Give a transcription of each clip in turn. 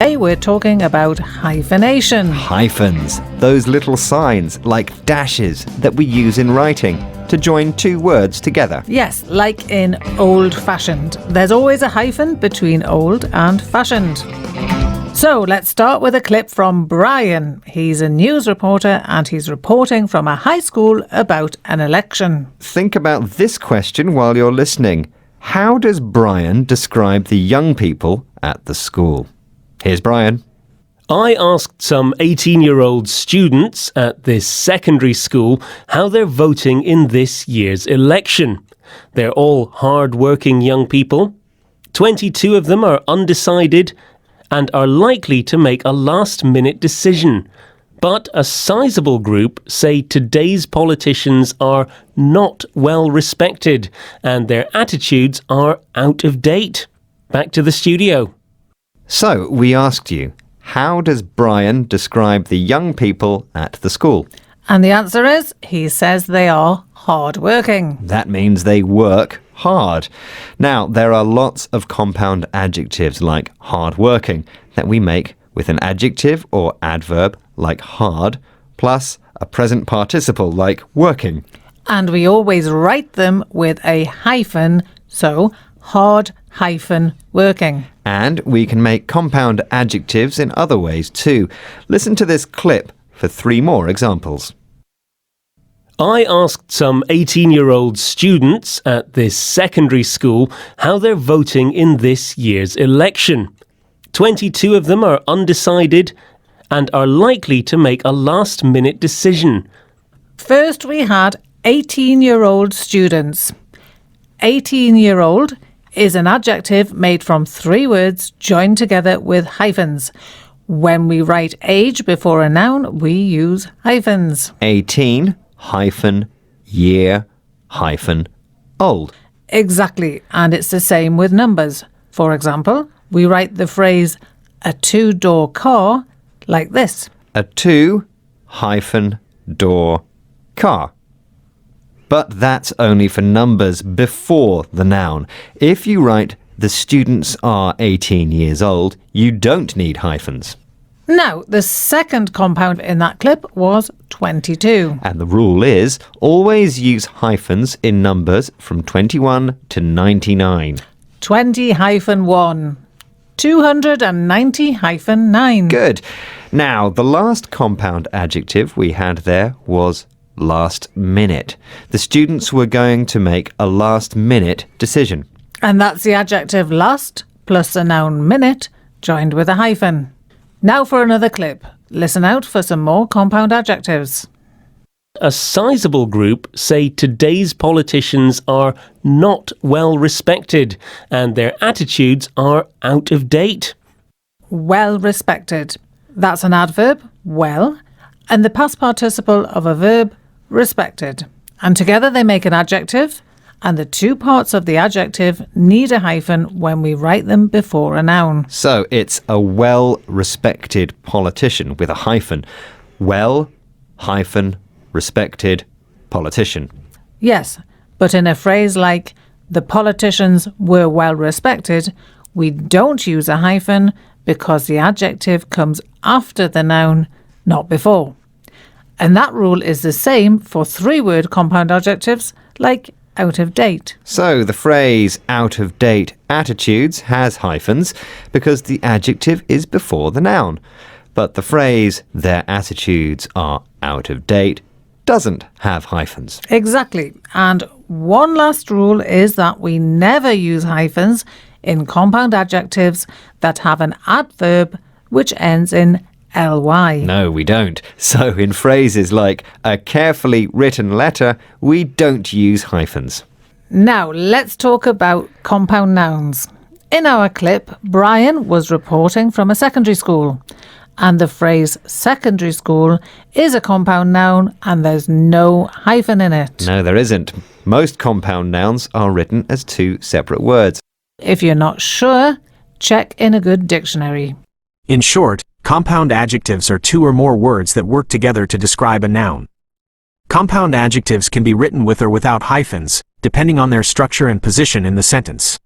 today we're talking about hyphenation. Hyphens, those little signs like dashes that we use in writing to join two words together. Yes, like in old-fashioned. There's always a hyphen between old and fashioned. So let's start with a clip from Brian. He's a news reporter and he's reporting from a high school about an election. Think about this question while you're listening. How does Brian describe the young people at the school? Here's Brian. I asked some 18-year-old students at this secondary school how they're voting in this year's election. They're all hard-working young people. 22 of them are undecided and are likely to make a last-minute decision. But a sizable group say today's politicians are not well respected and their attitudes are out of date. Back to the studio. So, we asked you, how does Brian describe the young people at the school? And the answer is, he says they are hard-working. That means they work hard. Now, there are lots of compound adjectives like hard-working that we make with an adjective or adverb like hard, plus a present participle like working. And we always write them with a hyphen, so hard-working. And we can make compound adjectives in other ways too. Listen to this clip for 3 more examples. I asked some 18-year-old students at this secondary school how they're voting in this year's election. 22 of them are undecided and are likely to make a last-minute decision. First, we had 18-year-old students. 18-year-old is an adjective made from 3 words joined together with hyphens. When we write age before a noun, we use hyphens. 18 hyphen year hyphen old. Exactly, and it's the same with numbers. For example, we write the phrase a 2-door car like this. A 2-door car. But that's only for numbers before the noun. If you write the students are 18 years old, you don't need hyphens. Now, the second compound in that clip was 22. And the rule is always use hyphens in numbers from 21 to 99. 20-1. 290-9. Good. Now, the last compound adjective we had there was last minute. The students were going to make a last-minute decision. And that's the adjective last plus the noun minute joined with a hyphen. Now for another clip. Listen out for some more compound adjectives. A sizable group say today's politicians are not well respected and their attitudes are out of date. Well respected. That's an adverb, well, and the past participle of a verb, respected. And together they make an adjective, and the 2 parts of the adjective need a hyphen when we write them before a noun. So it's a well-respected politician with a hyphen. Well, hyphen, respected politician. Yes, but in a phrase like, the politicians were well respected, we don't use a hyphen because the adjective comes after the noun, not before. And that rule is the same for 3-word compound adjectives like out of date. So the phrase out of date attitudes has hyphens because the adjective is before the noun. But the phrase their attitudes are out of date doesn't have hyphens. Exactly. And one last rule is that we never use hyphens in compound adjectives that have an adverb which ends in ly. No, we don't. So in phrases like a carefully written letter, we don't use hyphens. Now, let's talk about compound nouns. In our clip, Brian was reporting from a secondary school. And the phrase secondary school is a compound noun and there's no hyphen in it. No, there isn't. Most compound nouns are written as 2 separate words. If you're not sure, check in a good dictionary. In short, compound adjectives are 2 or more words that work together to describe a noun. Compound adjectives can be written with or without hyphens, depending on their structure and position in the sentence.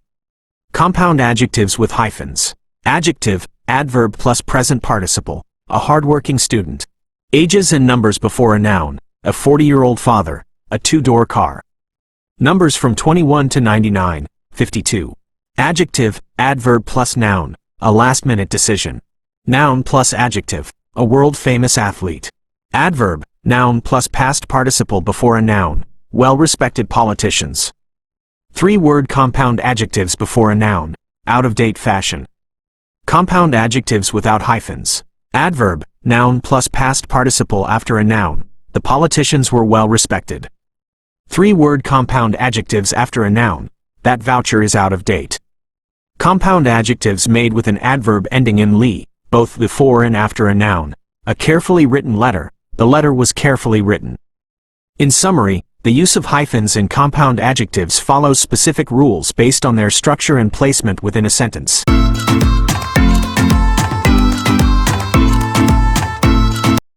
Compound adjectives with hyphens. Adjective, adverb plus present participle, a hardworking student. Ages and numbers before a noun, a 40-year-old father, a two-door car. Numbers from 21 to 99, 52. Adjective, adverb plus noun, a last-minute decision. Noun plus adjective, a world-famous athlete. Adverb, noun plus past participle before a noun, well-respected politicians. Three-word compound adjectives before a noun, out-of-date fashion. Compound adjectives without hyphens. Adverb, noun plus past participle after a noun, the politicians were well-respected. Three-word compound adjectives after a noun, that voucher is out of date. Compound adjectives made with an adverb ending in -ly, both before and after a noun. A carefully written letter, the letter was carefully written. In summary, the use of hyphens in compound adjectives follows specific rules based on their structure and placement within a sentence.